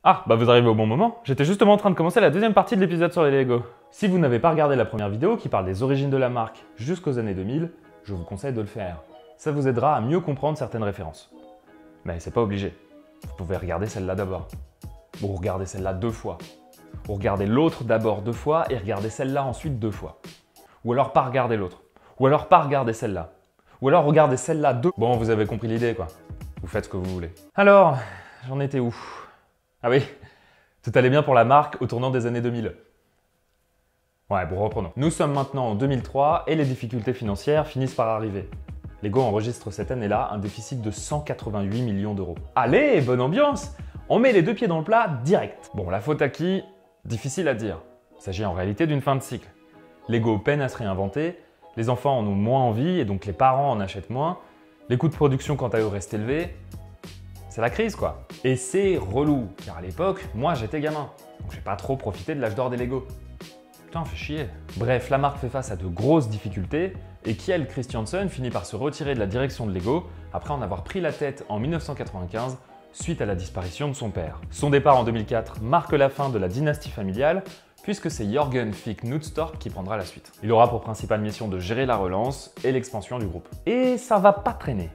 Ah, bah vous arrivez au bon moment, j'étais justement en train de commencer la deuxième partie de l'épisode sur les Lego. Si vous n'avez pas regardé la première vidéo qui parle des origines de la marque jusqu'aux années 2000, je vous conseille de le faire. Ça vous aidera à mieux comprendre certaines références. Mais c'est pas obligé. Vous pouvez regarder celle-là d'abord. Ou regardez celle-là 2 fois. Ou regardez l'autre d'abord 2 fois et regardez celle-là ensuite 2 fois. Ou alors pas regarder l'autre. Ou alors pas regarder celle-là. Ou alors regardez celle-là 2. Bon, vous avez compris l'idée quoi. Vous faites ce que vous voulez. Alors, j'en étais où? Ah oui, tout allait bien pour la marque au tournant des années 2000. Ouais, bon, reprenons. Nous sommes maintenant en 2003 et les difficultés financières finissent par arriver. Lego enregistre cette année-là un déficit de 188 millions d'euros. Allez, bonne ambiance! On met les 2 pieds dans le plat direct. Bon, la faute à qui? Difficile à dire. Il s'agit en réalité d'une fin de cycle. Lego peine à se réinventer, les enfants en ont moins envie et donc les parents en achètent moins, les coûts de production quant à eux restent élevés. C'est la crise quoi. Et c'est relou, car à l'époque, moi j'étais gamin, donc j'ai pas trop profité de l'âge d'or des Lego. Putain, fait chier. Bref, la marque fait face à de grosses difficultés, et Kjell Christiansen finit par se retirer de la direction de Lego après en avoir pris la tête en 1995 suite à la disparition de son père. Son départ en 2004 marque la fin de la dynastie familiale, puisque c'est Jörgen Fick Knutstorp qui prendra la suite. Il aura pour principale mission de gérer la relance et l'expansion du groupe. Et ça va pas traîner.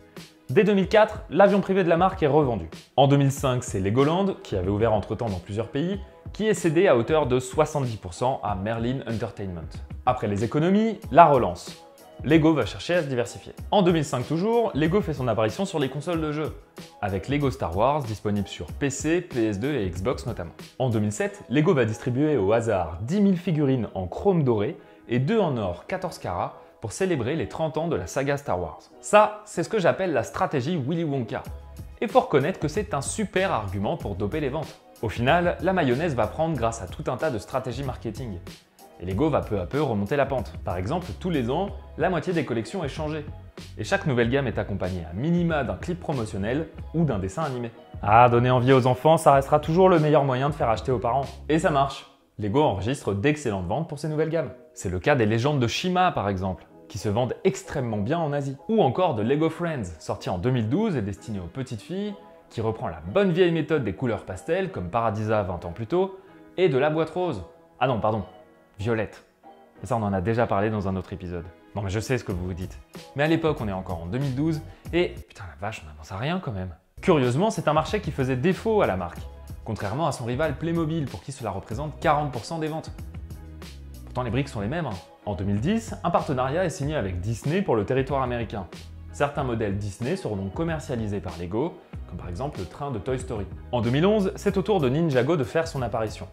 Dès 2004, l'avion privé de la marque est revendu. En 2005, c'est Legoland, qui avait ouvert entre-temps dans plusieurs pays, qui est cédé à hauteur de 70% à Merlin Entertainment. Après les économies, la relance. Lego va chercher à se diversifier. En 2005 toujours, Lego fait son apparition sur les consoles de jeux, avec Lego Star Wars disponible sur PC, PS2 et Xbox notamment. En 2007, Lego va distribuer au hasard 10 000 figurines en chrome doré et 2 en or 14 carats pour célébrer les 30 ans de la saga Star Wars. Ça, c'est ce que j'appelle la stratégie Willy Wonka. Et faut reconnaître que c'est un super argument pour doper les ventes. Au final, la mayonnaise va prendre grâce à tout un tas de stratégies marketing. Et Lego va peu à peu remonter la pente. Par exemple, tous les ans, la moitié des collections est changée. Et chaque nouvelle gamme est accompagnée à minima d'un clip promotionnel ou d'un dessin animé. Ah, donner envie aux enfants, ça restera toujours le meilleur moyen de faire acheter aux parents. Et ça marche. Lego enregistre d'excellentes ventes pour ses nouvelles gammes. C'est le cas des légendes de Shima par exemple, qui se vendent extrêmement bien en Asie. Ou encore de Lego Friends, sorti en 2012 et destiné aux petites filles, qui reprend la bonne vieille méthode des couleurs pastel comme Paradisa 20 ans plus tôt, et de la boîte rose. Ah non, pardon, violette. Et ça on en a déjà parlé dans un autre épisode. Non mais je sais ce que vous vous dites. Mais à l'époque on est encore en 2012 et putain la vache on n'avance à rien quand même. Curieusement c'est un marché qui faisait défaut à la marque, contrairement à son rival Playmobil pour qui cela représente 40% des ventes. Pourtant les briques sont les mêmes. En 2010, un partenariat est signé avec Disney pour le territoire américain. Certains modèles Disney seront donc commercialisés par Lego, comme par exemple le train de Toy Story. En 2011, c'est au tour de Ninjago de faire son apparition.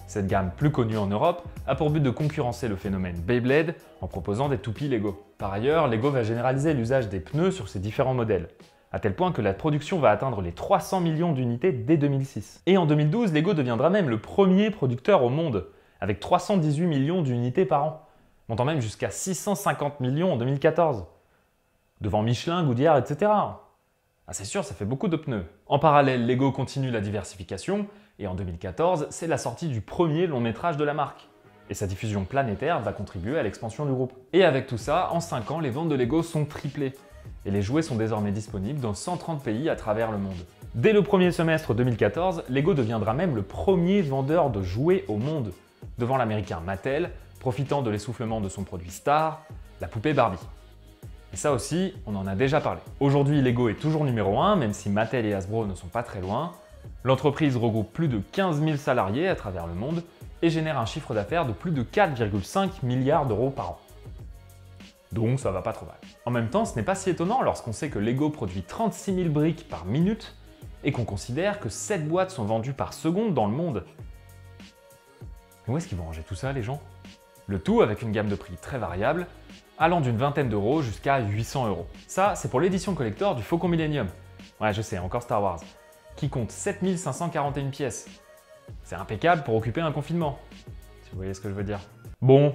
Cette gamme plus connue en Europe a pour but de concurrencer le phénomène Beyblade en proposant des toupies Lego. Par ailleurs, Lego va généraliser l'usage des pneus sur ses différents modèles, à tel point que la production va atteindre les 300 millions d'unités dès 2006. Et en 2012, Lego deviendra même le premier producteur au monde, avec 318 millions d'unités par an, montant même jusqu'à 650 millions en 2014. Devant Michelin, Goodyear, etc. Ah c'est sûr, ça fait beaucoup de pneus. En parallèle, Lego continue la diversification, et en 2014, c'est la sortie du premier long métrage de la marque. Et sa diffusion planétaire va contribuer à l'expansion du groupe. Et avec tout ça, en 5 ans, les ventes de Lego sont triplées. Et les jouets sont désormais disponibles dans 130 pays à travers le monde. Dès le premier semestre 2014, Lego deviendra même le premier vendeur de jouets au monde, devant l'américain Mattel, profitant de l'essoufflement de son produit star, la poupée Barbie. Et ça aussi, on en a déjà parlé. Aujourd'hui, Lego est toujours numéro 1, même si Mattel et Hasbro ne sont pas très loin. L'entreprise regroupe plus de 15 000 salariés à travers le monde et génère un chiffre d'affaires de plus de 4,5 milliards d'euros par an. Donc ça va pas trop mal. En même temps, ce n'est pas si étonnant lorsqu'on sait que Lego produit 36 000 briques par minute et qu'on considère que 7 boîtes sont vendues par seconde dans le monde. Mais où est-ce qu'ils vont ranger tout ça, les gens? Le tout avec une gamme de prix très variable, allant d'une vingtaine d'euros jusqu'à 800 euros. Ça, c'est pour l'édition collector du Faucon Millenium. Ouais, je sais, encore Star Wars. Qui compte 7541 pièces. C'est impeccable pour occuper un confinement, si vous voyez ce que je veux dire. Bon,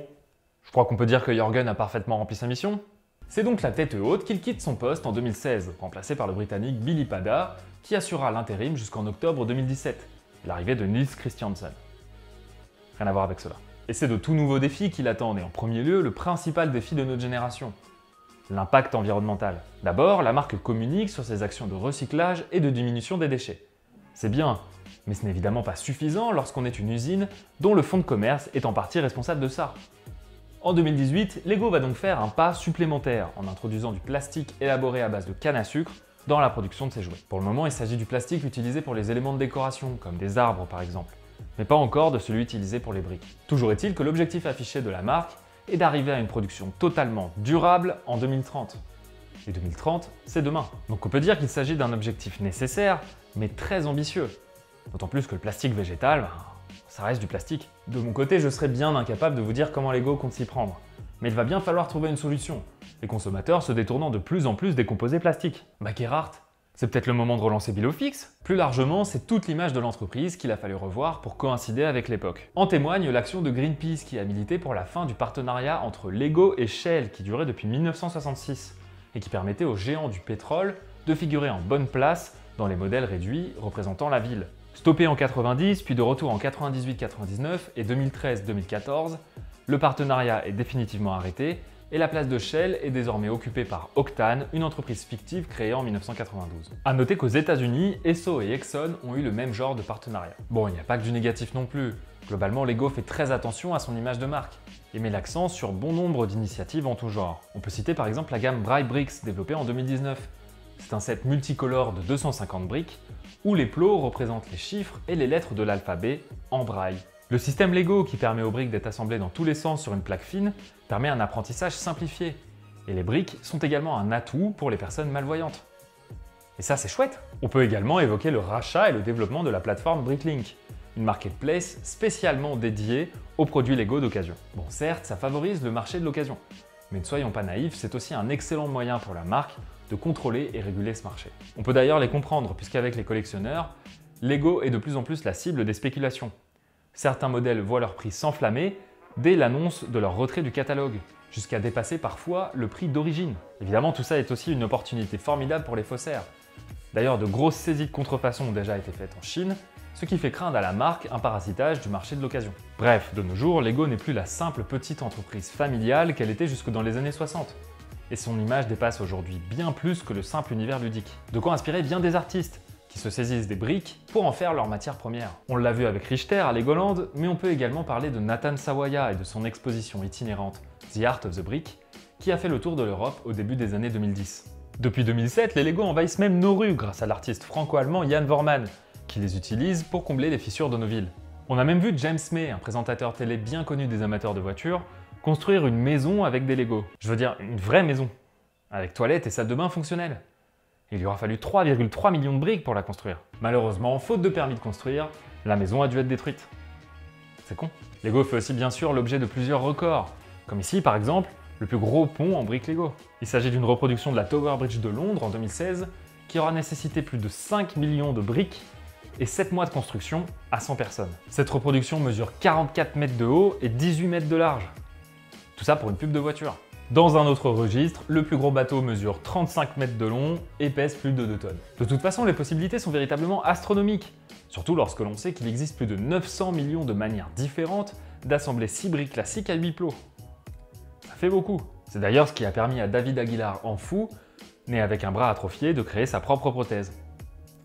je crois qu'on peut dire que Jörgen a parfaitement rempli sa mission. C'est donc la tête haute qu'il quitte son poste en 2016, remplacé par le Britannique Billy Pada, qui assurera l'intérim jusqu'en octobre 2017, l'arrivée de Niels Christiansen. Rien à voir avec cela. Et c'est de tout nouveaux défis qui l'attendent, et en premier lieu, le principal défi de notre génération. L'impact environnemental. D'abord, la marque communique sur ses actions de recyclage et de diminution des déchets. C'est bien, Mais ce n'est évidemment pas suffisant lorsqu'on est une usine dont le fonds de commerce est en partie responsable de ça. En 2018, Lego va donc faire un pas supplémentaire en introduisant du plastique élaboré à base de canne à sucre dans la production de ses jouets. Pour le moment, il s'agit du plastique utilisé pour les éléments de décoration, comme des arbres par exemple, mais pas encore de celui utilisé pour les briques. Toujours est-il que l'objectif affiché de la marque est d'arriver à une production totalement durable en 2030. Et 2030, c'est demain. Donc on peut dire qu'il s'agit d'un objectif nécessaire, mais très ambitieux. D'autant plus que le plastique végétal, ça reste du plastique. De mon côté, je serais bien incapable de vous dire comment Lego compte s'y prendre. Mais il va bien falloir trouver une solution, les consommateurs se détournant de plus en plus des composés plastiques. Bah Gerhardt, c'est peut-être le moment de relancer Billofix. Plus largement, c'est toute l'image de l'entreprise qu'il a fallu revoir pour coïncider avec l'époque. En témoigne l'action de Greenpeace qui a milité pour la fin du partenariat entre Lego et Shell qui durait depuis 1966 et qui permettait aux géants du pétrole de figurer en bonne place dans les modèles réduits représentant la ville. Stoppé en 90, puis de retour en 98-99 et 2013-2014, le partenariat est définitivement arrêté et la place de Shell est désormais occupée par Octane, une entreprise fictive créée en 1992. A noter qu'aux États-Unis, Esso et Exxon ont eu le même genre de partenariat. Bon, il n'y a pas que du négatif non plus. Globalement, Lego fait très attention à son image de marque et met l'accent sur bon nombre d'initiatives en tout genre. On peut citer par exemple la gamme Bright Bricks développée en 2019. C'est un set multicolore de 250 briques où les plots représentent les chiffres et les lettres de l'alphabet en braille. Le système Lego, qui permet aux briques d'être assemblées dans tous les sens sur une plaque fine, permet un apprentissage simplifié. Et les briques sont également un atout pour les personnes malvoyantes. Et ça, c'est chouette! On peut également évoquer le rachat et le développement de la plateforme Bricklink, une marketplace spécialement dédiée aux produits Lego d'occasion. Bon, certes, ça favorise le marché de l'occasion, mais ne soyons pas naïfs, c'est aussi un excellent moyen pour la marque de contrôler et réguler ce marché. On peut d'ailleurs les comprendre, puisqu'avec les collectionneurs, Lego est de plus en plus la cible des spéculations. Certains modèles voient leur prix s'enflammer dès l'annonce de leur retrait du catalogue, jusqu'à dépasser parfois le prix d'origine. Évidemment, tout ça est aussi une opportunité formidable pour les faussaires. D'ailleurs, de grosses saisies de contrefaçon ont déjà été faites en Chine, ce qui fait craindre à la marque un parasitage du marché de l'occasion. Bref, de nos jours, Lego n'est plus la simple petite entreprise familiale qu'elle était jusque dans les années 60. Et son image dépasse aujourd'hui bien plus que le simple univers ludique. De quoi inspirer bien des artistes, qui se saisissent des briques pour en faire leur matière première. On l'a vu avec Richter à Legoland, mais on peut également parler de Nathan Sawaya et de son exposition itinérante The Art of the Brick, qui a fait le tour de l'Europe au début des années 2010. Depuis 2007, les Lego envahissent même nos rues grâce à l'artiste franco-allemand Jan Vormann, qui les utilise pour combler les fissures de nos villes. On a même vu James May, un présentateur télé bien connu des amateurs de voitures, construire une maison avec des Lego. Je veux dire, une vraie maison, avec toilettes et salle de bain fonctionnelles. Il lui aura fallu 3,3 millions de briques pour la construire. Malheureusement, faute de permis de construire, la maison a dû être détruite. C'est con. Lego fait aussi bien sûr l'objet de plusieurs records, comme ici par exemple, le plus gros pont en briques Lego. Il s'agit d'une reproduction de la Tower Bridge de Londres en 2016, qui aura nécessité plus de 5 millions de briques et 7 mois de construction à 100 personnes. Cette reproduction mesure 44 mètres de haut et 18 mètres de large. Tout ça pour une pub de voiture. Dans un autre registre, le plus gros bateau mesure 35 mètres de long et pèse plus de 2 tonnes. De toute façon, les possibilités sont véritablement astronomiques, surtout lorsque l'on sait qu'il existe plus de 900 millions de manières différentes d'assembler 6 briques classiques à 8 plots. Ça fait beaucoup. C'est d'ailleurs ce qui a permis à David Aguilar en fou, né avec un bras atrophié, de créer sa propre prothèse.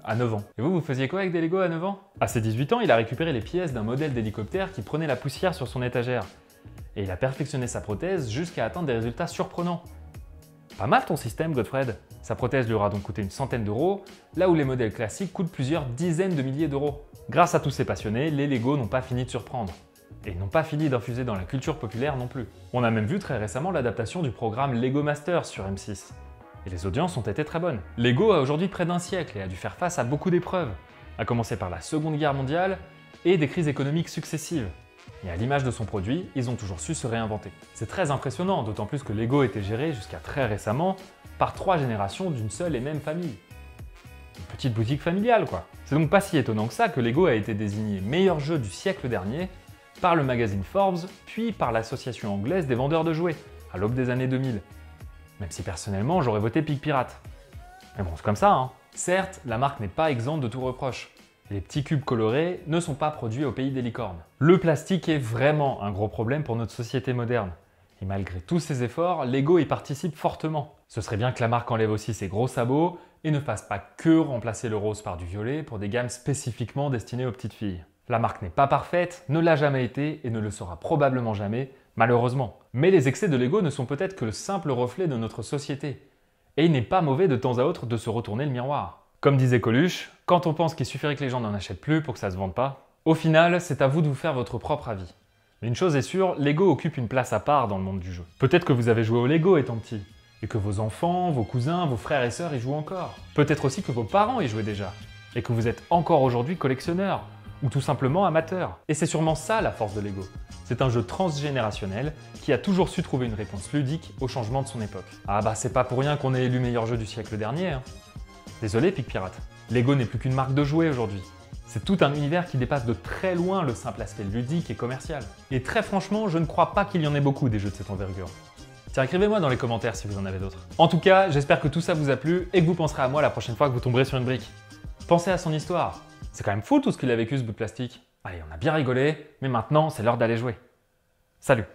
À 9 ans. Et vous faisiez quoi avec des Lego à 9 ans? À ses 18 ans, il a récupéré les pièces d'un modèle d'hélicoptère qui prenait la poussière sur son étagère. Et il a perfectionné sa prothèse jusqu'à atteindre des résultats surprenants. Pas mal ton système, Godfred. Sa prothèse lui aura donc coûté une centaine d'euros, là où les modèles classiques coûtent plusieurs dizaines de milliers d'euros. Grâce à tous ces passionnés, les Lego n'ont pas fini de surprendre. Et n'ont pas fini d'infuser dans la culture populaire non plus. On a même vu très récemment l'adaptation du programme Lego Masters sur M6. Et les audiences ont été très bonnes. Lego a aujourd'hui près d'un siècle et a dû faire face à beaucoup d'épreuves, à commencer par la Seconde Guerre mondiale et des crises économiques successives. Et à l'image de son produit, ils ont toujours su se réinventer. C'est très impressionnant, d'autant plus que Lego était géré jusqu'à très récemment par 3 générations d'une seule et même famille. Une petite boutique familiale quoi. C'est donc pas si étonnant que ça que Lego a été désigné meilleur jeu du siècle dernier par le magazine Forbes, puis par l'association anglaise des vendeurs de jouets, à l'aube des années 2000. Même si personnellement j'aurais voté Pig Pirate. Mais bon, c'est comme ça hein. Certes, la marque n'est pas exempte de tout reproche. Les petits cubes colorés ne sont pas produits au pays des licornes. Le plastique est vraiment un gros problème pour notre société moderne. Et malgré tous ces efforts, Lego y participe fortement. Ce serait bien que la marque enlève aussi ses gros sabots et ne fasse pas que remplacer le rose par du violet pour des gammes spécifiquement destinées aux petites filles. La marque n'est pas parfaite, ne l'a jamais été et ne le sera probablement jamais, malheureusement. Mais les excès de Lego ne sont peut-être que le simple reflet de notre société. Et il n'est pas mauvais de temps à autre de se retourner le miroir. Comme disait Coluche, quand on pense qu'il suffirait que les gens n'en achètent plus pour que ça se vende pas, au final, c'est à vous de vous faire votre propre avis. Mais une chose est sûre, Lego occupe une place à part dans le monde du jeu. Peut-être que vous avez joué au Lego étant petit, et que vos enfants, vos cousins, vos frères et sœurs y jouent encore. Peut-être aussi que vos parents y jouaient déjà, et que vous êtes encore aujourd'hui collectionneur, ou tout simplement amateur. Et c'est sûrement ça la force de Lego. C'est un jeu transgénérationnel qui a toujours su trouver une réponse ludique au changement de son époque. Ah bah c'est pas pour rien qu'on ait élu meilleur jeu du siècle dernier, hein. Désolé Pic Pirate, Lego n'est plus qu'une marque de jouets aujourd'hui. C'est tout un univers qui dépasse de très loin le simple aspect ludique et commercial. Et très franchement, je ne crois pas qu'il y en ait beaucoup des jeux de cette envergure. Tiens, écrivez-moi dans les commentaires si vous en avez d'autres. En tout cas, j'espère que tout ça vous a plu et que vous penserez à moi la prochaine fois que vous tomberez sur une brique. Pensez à son histoire. C'est quand même fou tout ce qu'il a vécu ce bout de plastique. Allez, on a bien rigolé, mais maintenant c'est l'heure d'aller jouer. Salut!